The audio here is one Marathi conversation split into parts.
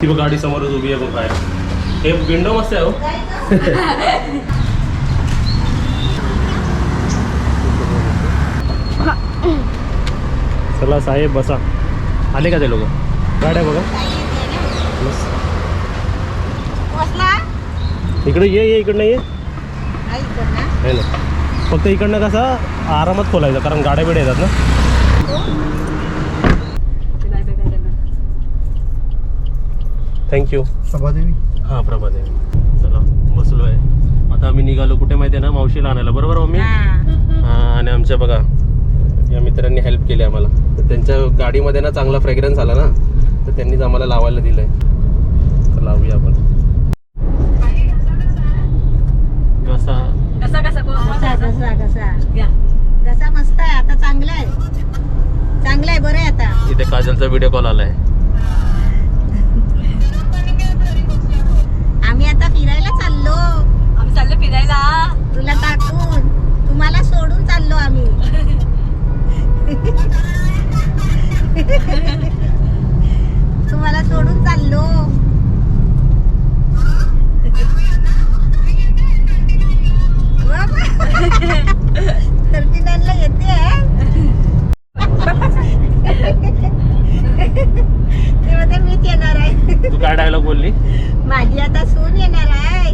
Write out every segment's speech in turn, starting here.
ती बघ गाडी समोरच उभी आहे बघ बाहेर. हे विंडो मस्त आहे हो. चला साहेब बसा. आले का ते लोक? गाड्या बघा. इकडे ये इकडनं ये. आहे ना, फक्त इकडनं कसं आरामात खोलायचं कारण गाड्या बिड्या येतात ना. थँक्यू. प्रभादेवी. हां प्रभादेवी. चला बसलो आहे आता. आम्ही निघालो कुठे माहिती आहे ना, मावशीला आणायला. बरोबर मम्मी? हां. आणि आमच्या बघा या मित्रांनी हेल्प केली आम्हाला. तर त्यांच्या गाडीमध्ये ना चांगला फ्रेग्रन्स आला ना, तर त्यांनीच आम्हाला लावायला दिलं आहे. तर लावूया आपण. कसा कसा कसा कसा कसा कसा कसा मस्त आहे आता. चांगला आहे, चांगला आहे, बरं आहे आता. इथे काजलचा व्हिडिओ कॉल आलाय. आम्ही आता फिरायला चाललो. आम्ही चाललो फिरायला. तुला टाकून तुम्हाला सोडून चाललो आम्ही. तुम्हाला सोडून चाललो. टर्मिनलला येते. तेव्हा मीच येणार आहे. तू काय डायलॉग बोलली? माझी आता सून येणार आहे.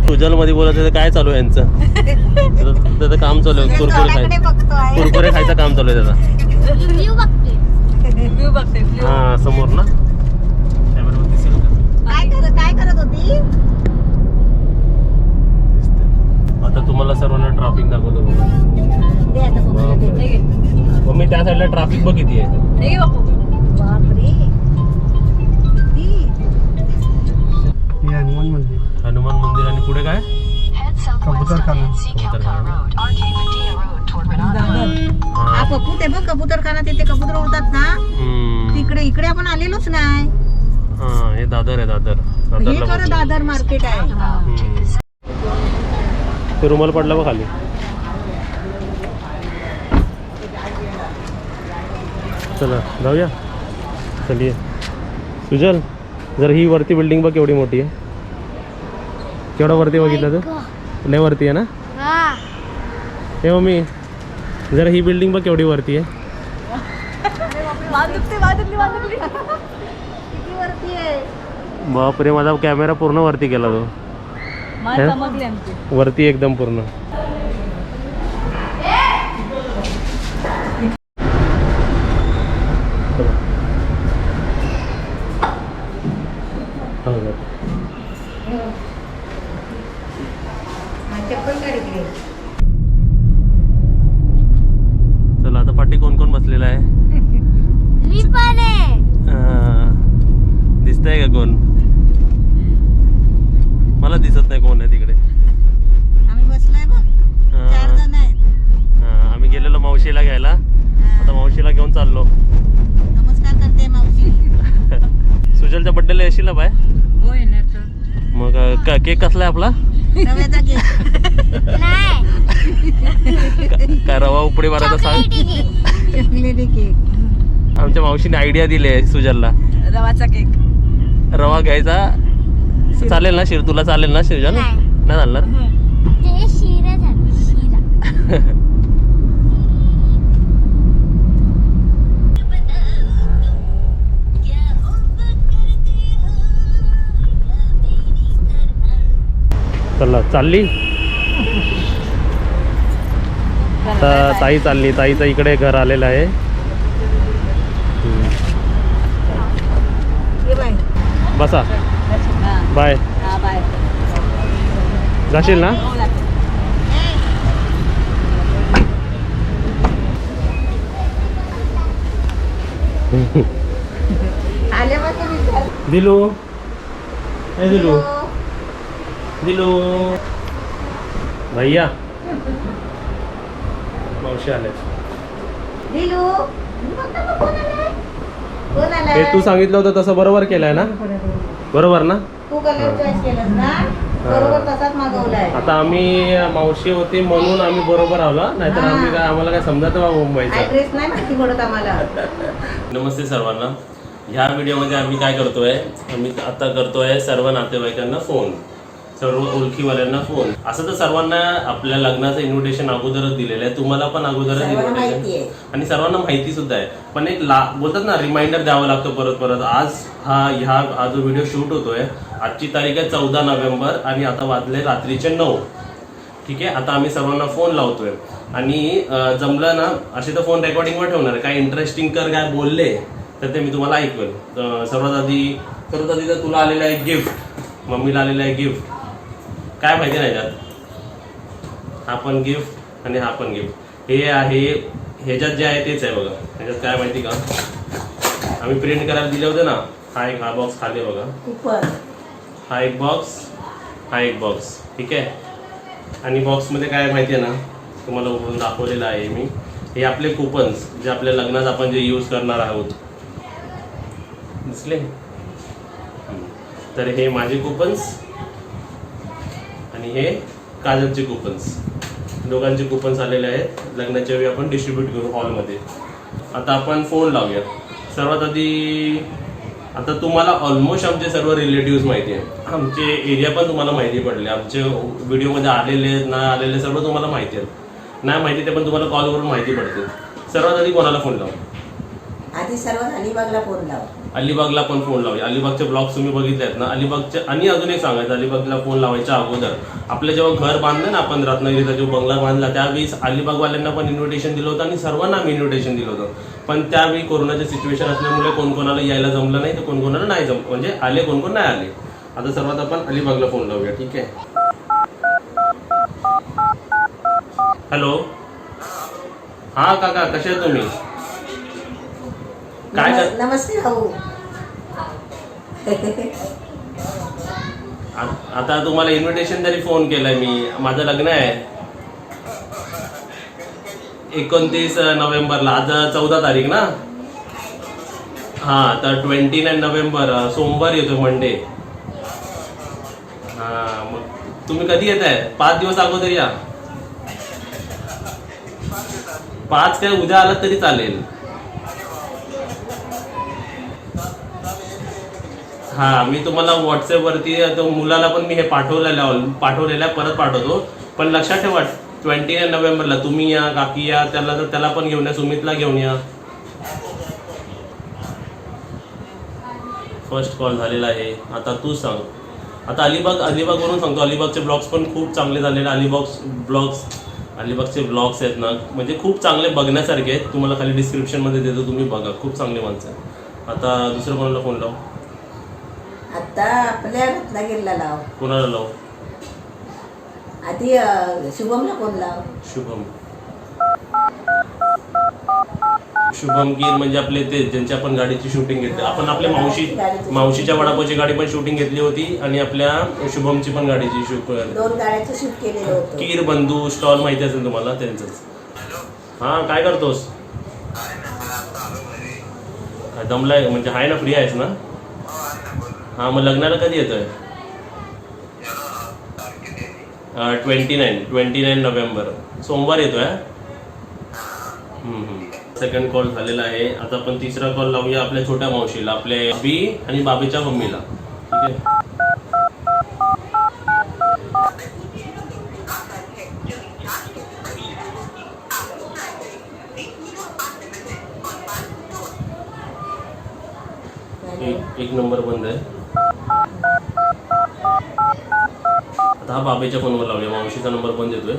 सुजल मध्ये बोलत होते. काय चालू आहे यांचं? त्याचं काम चालू आहे. कुरकुरे खायचं. कुरकुरे खायचं काम चालू आहे त्याचा. व्ह्यू बघते. हा समोर ना. काय करत होती? आता तुम्हाला सर्वांना ट्रॅफिक दाखवतो बघा. दे आता बघूया, दे. मम्मी त्या साईडला ट्रॅफिक बघ किती आहे. बापरे किती. हे हनुमान मंदिर. हनुमान मंदिर आणि पुढे काय? कबूतरखाना. हा कपूत आहे बघ. कबूतरखाना. तिथे कबूतर उडतात ना तिकडे. इकडे आपण आलेलोच नाही. हा हे दादर आहे. दादर. हे खरं दादर मार्केट आहे. ते रुमाल पडला बघ खाली. चला जाऊया. चलिए सुजल, जर ही वरती बिल्डिंग बघ केवढी मोठी आहे. केवढा वरती बघितलं तर लय वरती आहे ना. हे मम्मी जर ही बिल्डिंग बघ केवढी वरती आहे. बापरे, माझा कॅमेरा पूर्ण वरती गेला तो. वरती एकदम पूर्ण. चला आता पाठी कोण कोण बसलेला आहे? मी पण आहे. दिसतंय का कोण? मला दिसत नाही कोण आहे तिकडे. आम्ही बसलोय बघ. 4 जण आहेत. आम्ही गेलेलो मावशीला घ्यायला. आता मावशीला घेऊन चाललो. नमस्कार करते मावशी. सुजलच्या बड्डेला येशील ना बाय? हो येणार तर. मग केक कसला आहे आपला? रव्याचा केक नाही. काय रवा उपडी मारायचा सांग. चॉकलेटी केक. आमच्या मावशीने आयडिया दिली आहे सुजलला. रवाचा केक. रवा घ्यायचा. चालेल ना शिर? तुला चालेल ना सुजल? नाही चालणार. चला चालली. तर ताई चालली. ताईचं इकडे घर आलेलं आहे. बसा. बाय. बाय. जाशील ना? दिलू. ए दिलू. दिलू. भैया मावशी आले. हे तू सांगितलं होतं तसं बरोबर केलंय ना? बरोबर ना? तू कलर चॉईस केलास ना. बरोबर तसाच मागवलाय. आता आम्ही मावशी होती म्हणून आम्ही बरोबर आलो, नाहीतर हा. आम्ही काय आम्हाला काय समजत बा मुंबईचा. ऍड्रेस नाही माहिती पडत आम्हाला. नमस्ते सर्वांना. ह्या व्हिडिओमध्ये आम्ही काय करतोय, आम्ही आता करतोय सर्व नातेवाईकांना फोन, सर्व ओळखीवाल्यांना फोन. असं तर सर्वांना आपल्या लग्नाचं इन्व्हिटेशन अगोदरच दिलेलं आहे, तुम्हाला पण अगोदरच सर्वांना माहिती इन्व्हिटेशन आहे. आणि सर्वांना माहिती सुद्धा आहे. पण एक बोलतात ना रिमाइंडर द्यावं लागतं परत परत. आज हा जो व्हिडिओ शूट होतोय, आजची तारीख आहे 14 नोव्हेंबर आणि आता वाजले रात्रीचे 9. ठीक आहे. आता आम्ही सर्वांना फोन लावतोय आणि जमलं ना असे तर फोन रेकॉर्डिंगवर ठेवणार. काय इंटरेस्टिंग कर काय बोलले तर ते मी तुम्हाला ऐकवेल. सर्वात आधी तर तुला आलेलं आहे गिफ्ट, मम्मीला आलेलं आहे गिफ्ट. काय माहिती नाही त्यात, हा पण गिफ्ट आणि हा पण गिफ्ट. हे आहे, ह्याच्यात जे आहे तेच आहे बघा. ह्याच्यात काय माहिती का, आम्ही प्रिंट करायला दिले होते ना. हा बॉक्स खाली बघा, कुपन. हा एक बॉक्स, हा एक बॉक्स. ठीक आहे. आणि बॉक्समध्ये काय माहिती आहे ना, तुम्हाला उघडून दाखवलेलं आहे मी. हे आपले कुपन्स जे आपल्या लग्नात आपण जे यूज करणार आहोत, दिसले. तर हे माझे कुपन्स आणि हे काजलचे कुपन्स, दोघांचे कुपन्स आलेले आहेत. लग्नाच्या वेळी आपण डिस्ट्रीब्यूट करू हॉलमध्ये. आता आपण फोन लावूया. सर्वात आधी आता तुम्हाला ऑलमोस्ट आमचे सर्व रिलेटिव्स माहिती आहे, आमचे एरिया पण तुम्हाला माहिती पडले, आमचे व्हिडिओमध्ये आलेले ना आलेले सर्व तुम्हाला माहिती आहेत. नाही माहिती ते पण तुम्हाला कॉलवरून माहिती पडते. सर्वात आधी कोणाला फोन लावू? आधी सर्वात अलिबागला फोन लाव. अलिबागला पण फोन लावूया. अलिबागचे ब्लॉग्स तुम्ही बघितले आहेत ना, अलिबागचे. आणि अजून एक सांगायचं, अलिबागला फोन लावायच्या अगोदर आपलं जेव्हा घर बांधलं ना आपण, रत्नागिरीचा जो बंगला बांधला, त्यावेळी अलिबागवाल्यांना पण इन्व्हिटेशन दिलं होतं आणि सर्वांना आम्ही इन्व्हिटेशन दिलं होतं. पण त्यावेळी कोरोनाचे सिच्युएशन असल्यामुळे कोणकोणाला यायला जमलं नाही, तर कोणकोणाला नाही म्हणजे आले, कोण नाही आले. आता सर्वात आपण अलिबागला फोन लावूया. ठीक आहे. हॅलो, हा काका, कसे आहे तुम्ही? काय नमस्ते भाऊ. आता तुम्हाला इन्व्हिटेशन तरी फोन केलाय मी. माझं लग्न आहे 29 नोव्हेंबरला. आज 14 तारीख ना. हा, तर 29 नोव्हेंबर सोमवार येतो, मंडे. हा, मग तुम्ही कधी येत आहे? 5 दिवस अगोदर या. 5 काय उद्या आलात तरी चालेल. हा, मी तुम्हाला व्हॉट्सअपवरती मुलाला पण मी हे पाठवलेलं परत पाठवतो. पण लक्षात ठेवा 29 नोव्हेंबरला तुम्ही या, काकी या, त्याला पण घेऊन या, सुमितला घेऊन या. फर्स्ट कॉल झालेला आहे. आता तू सांग. आता अलिबागवरून सांगतो. अलिबागचे ब्लॉग्स पण खूप चांगले झालेले. अलिबागचे ब्लॉग्स आहेत ना, म्हणजे खूप चांगले बघण्यासारखे आहेत. तुम्हाला खाली डिस्क्रिप्शनमध्ये देतो, तुम्ही बघा. खूप चांगले माणसं आहेत. आता दुसरं कोणाला फोन लावू? आता आपल्या रत्नागिरीला लाव. कोणाला लावू? आधी शुभमला फोन लाव. शुभम गिर म्हणजे आपले ते ज्यांची आपण गाडीची शूटिंग घेतली. आपण आपल्या मावशीच्या वडापावची गाडी पण शूटिंग घेतली होती आणि आपल्या शुभमची पण गाडीची शूटिंग. 2 गाड्याचं शूट केलेलं होतं. कीर बंधू स्टॉल माहिती असेल तुम्हाला, त्यांचंच. हा, काय करतोस? दमलाय म्हणजे आहे ना, फ्री आहेस ना? हा, मग लग्नाला कधी येतोय? 29 नोव्हेंबर सोमवार येतोय. सेकंड कॉल झालेला आहे. आता आपण तिसरा कॉल लावूया आपल्या छोट्या मावशीला, आपल्या बी आणि बाबीच्या मम्मीला. ठीक आहे. एक नंबर बंद आहे. आता हा बाबीच्या फोनवर लावूया. मावशीचा नंबर बंद येतोय.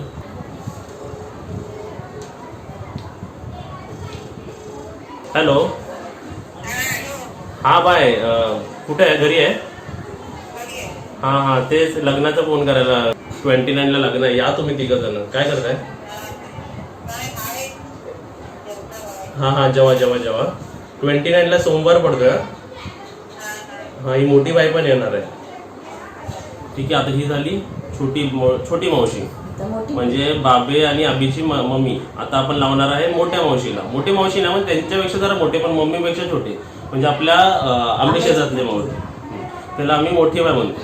हॅलो, हा बाय, कुठे आहे? घरी आहे? हा, तेच लग्नाचा फोन करायला. 29ला लग्न आहे, या तुम्ही 3 जण. काय करताय? हा, जेव्हा 29ला सोमवार पडतोय. हा, ही मोठी बाई पण येणार आहे. ठीक आहे. आता ही झाली छोटी मावशी, म्हणजे बाबे आणि अभिची मम्मी. आता आपण लावणार आहे मोठ्या मावशीला. मोठी मावशी ना, म्हणजे त्यांच्यापेक्षा जरा मोठे पण मम्मीपेक्षा छोटे, म्हणजे आपल्या आंबे शेजातले मावशी. त्याला आम्ही मोठी बाई म्हणतो.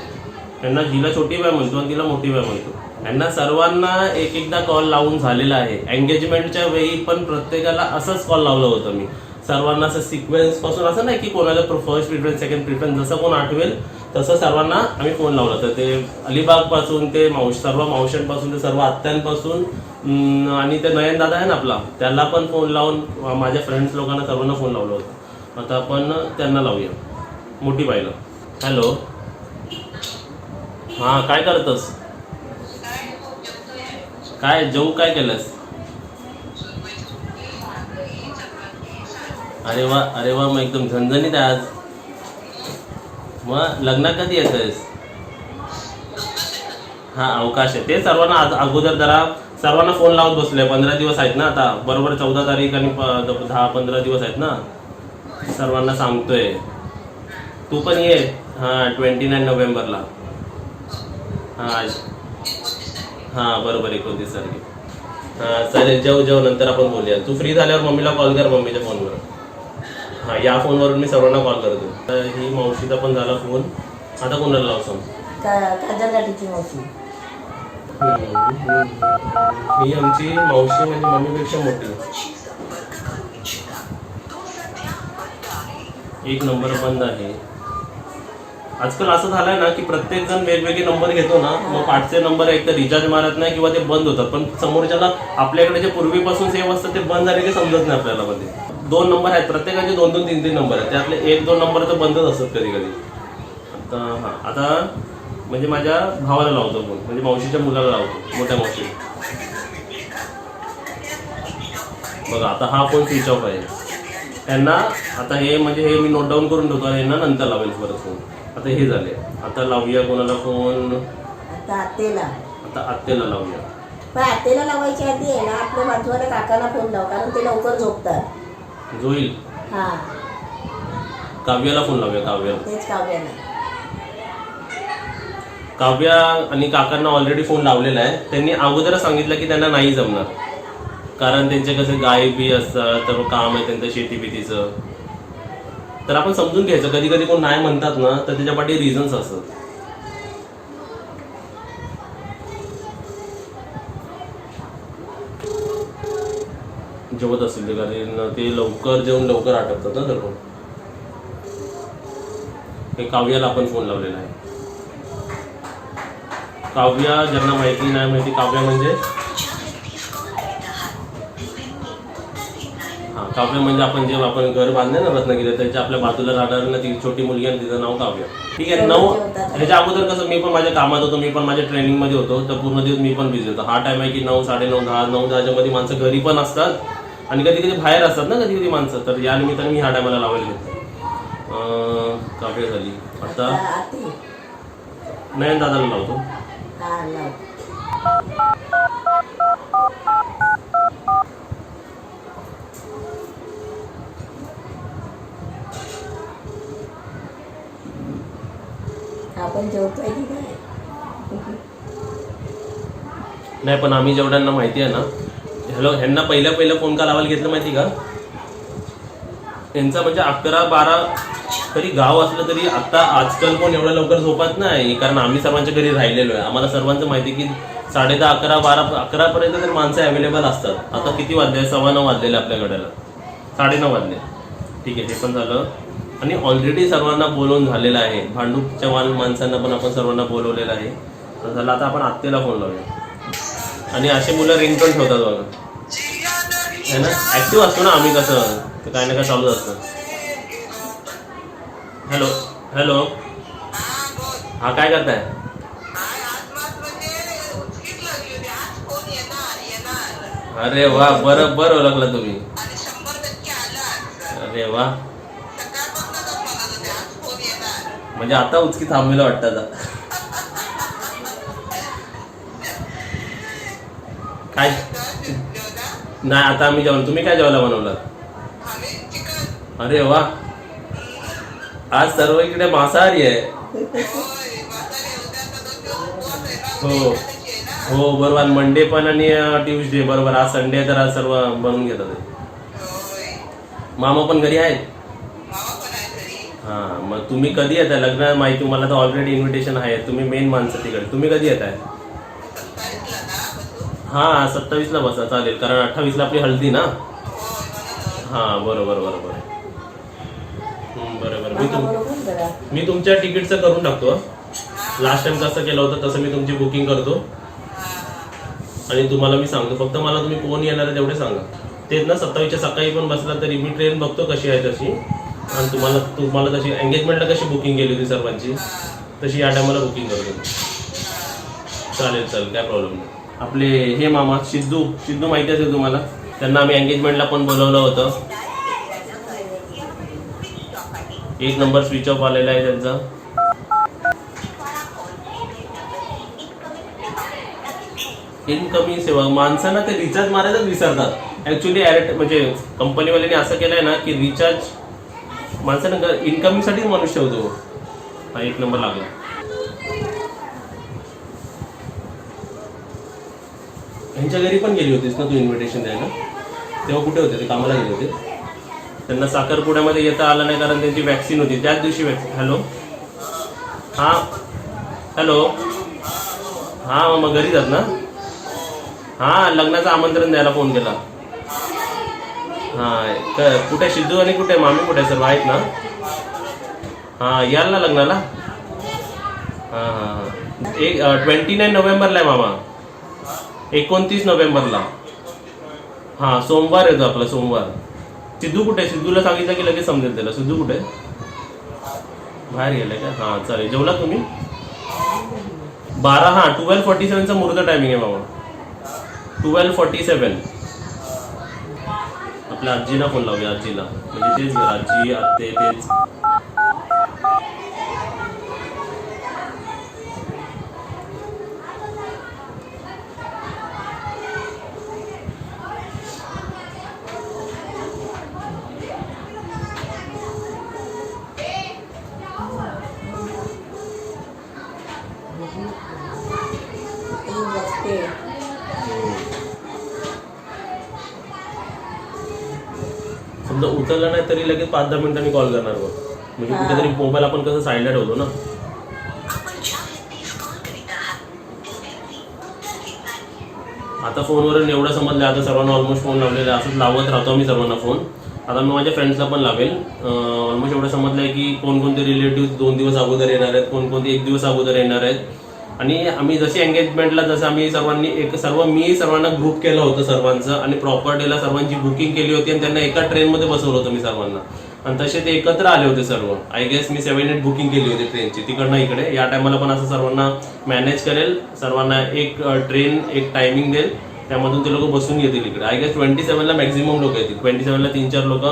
त्यांना जिला छोटी बाय म्हणतो आणि तिला मोठी बाय म्हणतो. यांना सर्वांना एक एकदा कॉल लावून झालेला आहे. एंगेजमेंटच्या वेळी पण प्रत्येकाला असंच कॉल लावलं होतं मी सर्वांना, असं सिक्वेन्स पासून. असं नाही की कोणाला फर्स्ट प्रिफरन्स सेकंड प्रिफरन्स जसं कोण आठवेल तसं सर्वांना आम्ही फोन लावला. तर ते अलिबाग पासून ते सर्व मावशांपासून ते सर्व आत्यांपासून आणि ते नयन दादा आहे ना आपला, त्याला पण फोन लावून माझ्या फ्रेंड्स लोकांना सर्वांना फोन लावला होता. आता आपण त्यांना लावूया मोठी बाईला. हॅलो, हां काय करतस? काय जेवू काय केलंस? अरे वा अरे वा, मग एकदम झणझणीत आहे आज. मग लग्नात कधी येतोयस? हा अवकाश आहे. ते सर्वांना अगोदर जरा सर्वांना फोन लावत बसलोय. 15 दिवस आहेत ना आता, बरोबर 14 तारीख आणि 10-15 दिवस आहेत ना. सर्वांना सांगतोय तू पण ये. हां 29 नोव्हेंबरला. हां बरोबर 29 तारीख. हां चालेल, जेव नंतर आपण बोलूया. तू फ्री झाल्यावर मम्मीला कॉल कर, मम्मीच्या फोनवर. हां या फोनवरून मी सर्वांना कॉल करतो. तर ही मावशीचा पण झाला फोन. आता कोणाला लाव सांग? काजलगाठीची मावशी. ही आमची मावशी म्हणजे मम्मीपेक्षा मोठी. एक नंबर बंद आहे. आजकाल असं झालंय ना की प्रत्येक जण वेगवेगळे नंबर घेतो ना, मग पाठचे नंबर एक तर रिचार्ज मारत नाही किंवा ते बंद होतात. पण समोरच्याला आपल्याकडे जे पूर्वीपासून सेव्ह असतात ते बंद झाले की समजत नाही आपल्याला. मध्ये 2 नंबर आहेत, प्रत्येकाचे 2-2, 3-3 नंबर आहेत. त्यातले 1-2 नंबर तर बंदच असतात कधी कधी. आता हां आता म्हणजे माझ्या भावाला लावतो फोन, म्हणजे मावशीच्या मुलाला लावतो, मोठ्या मावशी. बघा आता हा फोन स्विच ऑफ आहे. त्यांना आता हे म्हणजे हे मी नोट डाऊन करून ठेवतो आणि यांना नंतर लावेल परत फोन. आता हे झाले. आता लावूया कोणाला फोन? आता आत्याला लावूया. पण आत्याला लावायच्या आधी आहे ना आपल्या बाजूला काकाला फोन लाव, कारण ते लवकर झोपतात. जोईल. हा काव्याला फोन लावूया. काव्याला. तेच काव्याला. काव्या आणि काकांना ऑलरेडी फोन लावलेला आहे. त्यांनी अगोदरच सांगितलं की त्यांना नाही जमणार, कारण त्यांचे कसे गाय बी असतात, तर काम आहे त्यांचं शेती बितीचं. तर आपण समजून घ्यायचं. कधी कधी कोण नाही म्हणतात ना तर त्याच्या पाठी रिझन्स असतात. जेवत असेल ते, कारण ते लवकर जेवून लवकर आटपतात ना. तर हे काव्याला आपण फोन लावलेला आहे. काव्या ज्यांना माहिती नाही माहिती, काव्या म्हणजे काव्या म्हणजे आपण जे आपण घर बांधले ना रत्नागिरी, त्याच्या आपल्या बाजूला राहणार ना ती छोटी मुलगी आहे, तिचं नाव काव्या. ठीक आहे. 9 ह्याच्या अगोदर कसं मी पण माझ्या कामात होतो, मी पण माझ्या ट्रेनिंग मध्ये होतो, तर पूर्ण दिवस मी पण बिझी होतो. हा टाइम आहे की 9, 9:30, 10, 9-10च्या मध्ये माणसं घरी पण असतात आणि कधी कधी बाहेर असतात ना कधी कधी माणसं. तर या निमित्ताने मी ह्या टायमाला लावायला घेतो. काव्या झाली. आता नयन दादाला लावतो. आपण जेवतोय की काय? नाही पण आम्ही जेवढ्यांना माहिती आहे ना, ह्यांना पहिला फोन का लावायला घेतलं माहिती का? त्यांचा म्हणजे 11-12 तरी गाव असलं तरी आता आजकाल कोण एवढ्या लवकर झोपत नाही, कारण आम्ही सर्वांच्या घरी राहिलेलो आहे. आम्हाला सर्वांचं माहिती की 10:30, 11, 12, 11 पर्यंत तर माणसं अवेलेबल असतात. आता किती वाजले? 9:15 वाजलेले आपल्या गड्याला, 9:30 वाजले. ठीक आहे, हे पण झालं. आणि ऑलरेडी सर्वांना बोलवून झालेलं आहे. भांडूपच्या माणसांना पण आपण सर्वांना बोलवलेलं आहे. तर झालं. आता आपण आत्याला फोन लावूया. आणि असे मुलं रिंगटोन ठेवतात बघा, है ना. ऍक्टिव्ह असतो ना आम्ही, कसं ते काय ना काय चालूच असतं. हॅलो हॅलो, हा काय करताय? अरे वा, बरोबर ओळखला तुम्ही. अरे वा, म्हणजे आता उचकी थांबलेलं वाटतं. आता काय नाही, आता आम्ही जेवण. तुम्ही काय जेवायला बनवलं? अरे वा, आज सर्व इकडे मांसाहारी आहे. हो हो बरोबर. मंडे पण आणि ट्यूजडे बरोबर. आज संडे तर आज सर्व बनवून घेतात. मामा पण घरी आहेत. हा मग तुम्ही कधी येताय लग्न माहिती तुम्हाला तर ऑलरेडी इन्व्हिटेशन आहे तुम्ही मेन माणसं तिकडे तुम्ही कधी येताय हा 27ला बसा चालेल कारण 28ला आपली हल्दी ना हा बरोबर बरोबर बरोबर मी तुमच्या तिकीटचं करून टाकतो लास्ट टाइम कसं केलं होतं तसं मी तुमची बुकिंग करतो आणि तुम्हाला मी सांगतो फक्त मला तुम्ही कोण येणार आहे तेवढे सांगा तेच ना 27च्या सकाळी पण बसला तरी मी ट्रेन बघतो कशी आहे तशी आणि तुम्हाला तशी एंगेजमेंटला कशी बुकिंग केली होती सर्वांची तशी या टायमाला बुकिंग करतो चालेल काय प्रॉब्लेम नाही आपले हे मामा सिद्धू माहिती असेल तुम्हाला त्यांना आम्ही एंगेजमेंटला पण बोलवलं होतं एक नंबर स्विच ऑफ आलेला आहे त्यांचा इनकमिंग सेवा माणसांना ते रिचार्ज मारायचं विसरतात ऍक्च्युली म्हणजे कंपनीवाल्यांनी असं केलंय ना की रिचार्ज माणसांना इनकमिंग साठीच माणूस ठेवतो हा एक नंबर लागला ह्यांच्या घरी पण गेली होतीस ना तू इन्व्हिटेशन द्यायला तेव्हा कुठे होते ते कामाला गेले होते त्यांना साखरपुड्यामध्ये येता आलं नाही कारण त्यांची वॅक्सिन होती त्याच दिवशी हॅलो हा मग घरी जात ना हा लग्नाचं आमंत्रण द्यायला फोन केला हा कुठे सिद्धू आणि कुठे मामी कुठे सर्व आहेत ना हा याल ना लग्नाला हा 29 नोव्हेंबरला आहे मामा 29 नोव्हेंबरला हा सोमवार येतो आपला सोमवार सिद्धू कुठे सिद्धूला सांगितलं की लगेच समजेल त्याला सिद्धू कुठे बाहेर गेलाय का हा चालेल जेवला तुम्ही 12:47चा मुहूर्त टायमिंग आहे मामा 12:47 आपल्या आजीला फोन लावूया आजीला म्हणजे तेच आजी आत्ते तेच समजा उचलला नाही तरी लगेच 5-10 मिनिटांनी कॉल करणार बघ म्हणजे कुठेतरी मोबाईल आपण कसं साईडला ठेवतो ना आता फोनवरून एवढं समजलं आता सर्वांना ऑलमोस्ट फोन लावलेला असंच लावत राहतो मी सर्वांना फोन आता मी माझ्या फ्रेंड्सला पण लावेल ऑलमोस्ट एवढं समजलंय की कोणकोणते रिलेटिव्ह 2 दिवस अगोदर येणार आहेत कोणकोणते 1 दिवस अगोदर येणार आहेत आणि आम्ही जशी एंगेजमेंटला जसं आम्ही सर्वांनी मी सर्वांना ग्रुप केलं होतं सर्वांचं आणि प्रॉपर डेला सर्वांची बुकिंग केली होती आणि त्यांना एका ट्रेनमध्ये बसवलं होतं मी सर्वांना आणि तसे ते एकत्र आले होते सर्व आय गेस मी 7-8 बुकिंग केली होती ट्रेनची तिकडनं इकडे या टायमाला पण असं सर्वांना मॅनेज करेल सर्वांना एक ट्रेन एक टायमिंग देईल त्यामधून ते लोक बसून येतील इकडे आय गेस 27ला मॅक्झिमम लोक येतील 27ला 3-4 लोक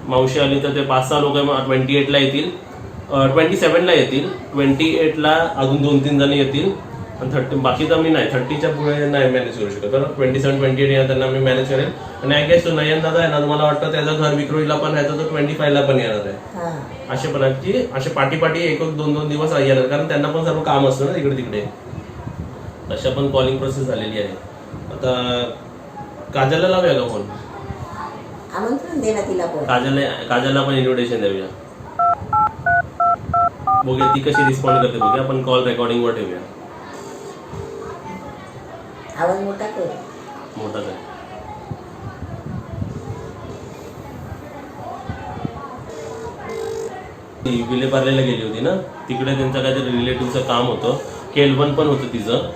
मावशी आली तर ते 5-6 लोक 28ला येतील 27ला येतील 28ला अजून 2-3 जण येतील आणि 30 बाकी तर मी नाही 30च्या पुढे नाही मॅनेज करू शकत तर 27-28 या त्यांना मी मॅनेज करेल आणि आय गेस तो नयन दादा आहे ना मला वाटतं त्याचं घर विक्रोळीला पण आहे तो 25ला पण येणार आहे असे पण आहेत की असे पाठी 1-2 दिवस येणार कारण त्यांना पण सर्व काम असतं ना इकडे तिकडे तशा पण कॉलिंग प्रोसेस झालेली आहे आता काजलला लावूया का फोन आमंत्रण दे ना तिला पण काजलला पण इन्व्हिटेशन देऊया बघूया ती कशी रिस्पॉन्ड करते बघूया आपण कॉल रेकॉर्डिंग वर ठेवूया आवाज मोठा कर मोठाच आहे ती विलेपार्लेला गेली होती ना तिकडे त्यांचं काहीतरी रिलेटिव्हचं काम होतं केलवन पण होतं तिचं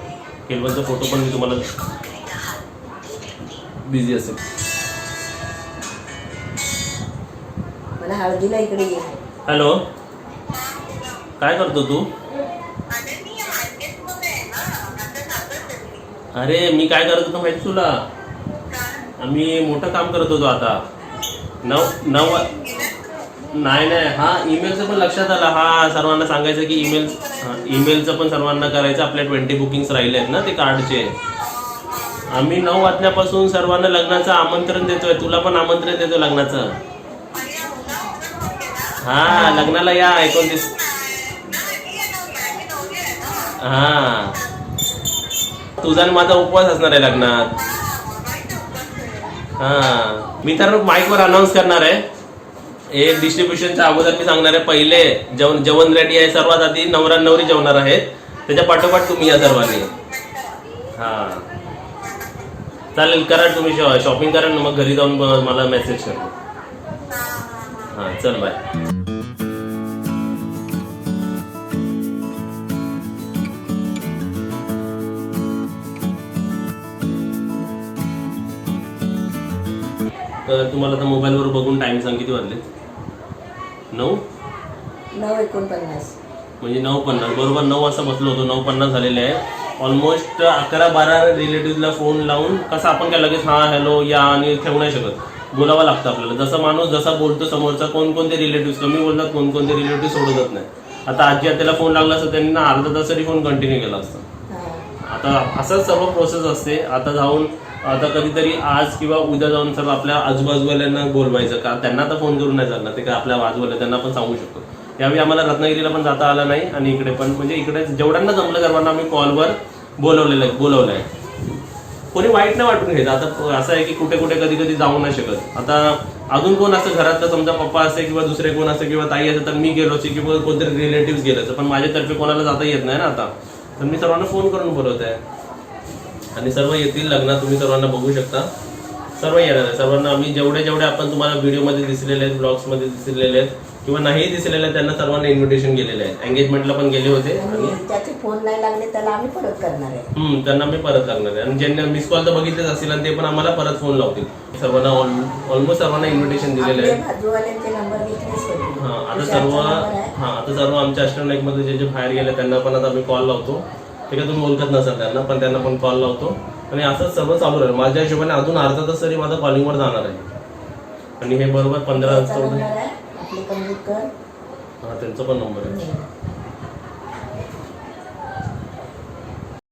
केलवनचा फोटो पण मी तुम्हाला बिझी असेल मला हळदीला इकडे ये हॅलो काय करतो तू अरे मी काय करत होतो माहिती तुला आम्ही मोठं काम करत होतो आता नऊ नाही हा ईमेलचं पण लक्षात आलं हा सर्वांना सांगायचं की ईमेलचं पण सर्वांना करायचं आपल्या 20 बुकिंग्स राहिले आहेत ना ते कार्डचे आम्ही 9 वाजल्यापासून सर्वांना लग्नाचं आमंत्रण देतोय तुला पण आमंत्रण देतो लग्नाचं हा लग्नाला या 29 हा तुझा आणि माझा उपवास असणार आहे लग्नात हा मी तर माईकवर अनाऊन्स करणार आहे हे डिस्ट्रीब्युशनच्या अगोदर मी सांगणार आहे, पहिले जेवण रेडी आहे, सर्वात आधी नवरा नवरी जेवणार आहेत, त्याच्या पाठोपाठ तुम्ही या सर्वांनी. हा चालेल, करा तुम्ही शॉपिंग करा ना, मग घरी जाऊन मला मेसेज करा. हा चल बाय. तर तुम्हाला आता मोबाईलवर बघून टाइम सांग, किती वाजले? 9:49. म्हणजे 9:50 बरोबर. 9 वाजता बसलो होतो, 9:50 झालेले आहे. ऑलमोस्ट 11-12 रिलेटिव्हला फोन लावून कसं आपण काय लगेच हा हॅलो या आणि ठेवू नाही शकत, बोलावं लागतं आपल्याला. जसा माणूस जसा बोलतो समोरचा, कोणकोणते रिलेटिव्ह कमी बोलतात, कोणकोणते रिलेटिव्ह सोडत नाही. आता आजी आत्याला फोन लागला असता, त्यांनी ना अर्धा तास तरी फोन कंटिन्यू केला असता. आता असंच सर्व प्रोसेस असते. आता जाऊन आता कधीतरी आज किंवा उद्या जाऊन सर्व आपल्या आजूबाजूवाल्यांना बोलवायचं का, त्यांना तर फोन करून नाही चालणार, ते काय आपल्या आजूबाजूला त्यांना पण सांगू शकतो. यावेळी आम्हाला रत्नागिरीला पण जाता आला नाही आणि इकडे पण, म्हणजे इकडे जेवढ्यांना जमलं सर्वांना आम्ही कॉलवर बोलवलं आहे. कोणी वाईट नाही वाटून घ्यायचं. आता असं आहे की कुठे कुठे कधी कधी जाऊ नाही शकत. आता अजून कोण असतं घरात, तर समजा पप्पा असते किंवा दुसरे कोण असते किंवा ताई असते, तर मी गेलो असे किंवा कोणतरी रिलेटिव्ह गेलं, पण माझ्यातर्फे कोणाला जाता येत नाही ना आता, तर मी सर्वांना फोन करून बोलवत आहे. आणि सर्व येतील लग्नात, तुम्ही सर्वांना बघू शकता, सर्व येणार आहे. सर्वांना आम्ही जेवढे आपण तुम्हाला व्हिडिओमध्ये दिसलेले आहेत, ब्लॉग्समध्ये दिसलेले आहेत किंवा नाही दिसलेले आहेत, त्यांना सर्वांना इन्व्हिटेशन गेलेले आहे. एंगेजमेंटला पण गेले होते आणि त्याचे फोन नाही लागले त्याला आम्ही परत करणार आहे. त्यांना मी परत लागणार आहे. आणि ज्यांनी मिस कॉल तर बघितलेच असतील आणि ते पण आम्हाला परत फोन लावतील. सर्वांना ऑलमोस्ट सर्वांना इन्व्हिटेशन दिलेले आहे. बाजूवाल्यांचे नंबर घेतलेच होते. आता सर्व आमच्या अष्टनाईकमध्ये जे बाहेर गेले त्यांना पण आता आम्ही कॉल लावतो. ते काय तुम्ही ओळखत नसाल त्यांना, पण त्यांना पण कॉल लावतो आणि असंच सर्व चालू राहील. माझ्या हिशोबाने अजून अर्धा तास तरी माझा कॉलिंगवर जाणार आहे. आणि हे बरोबर 15 वाजता. आपले कंप्लीट कर. हा त्यांचा पण नंबर आहे.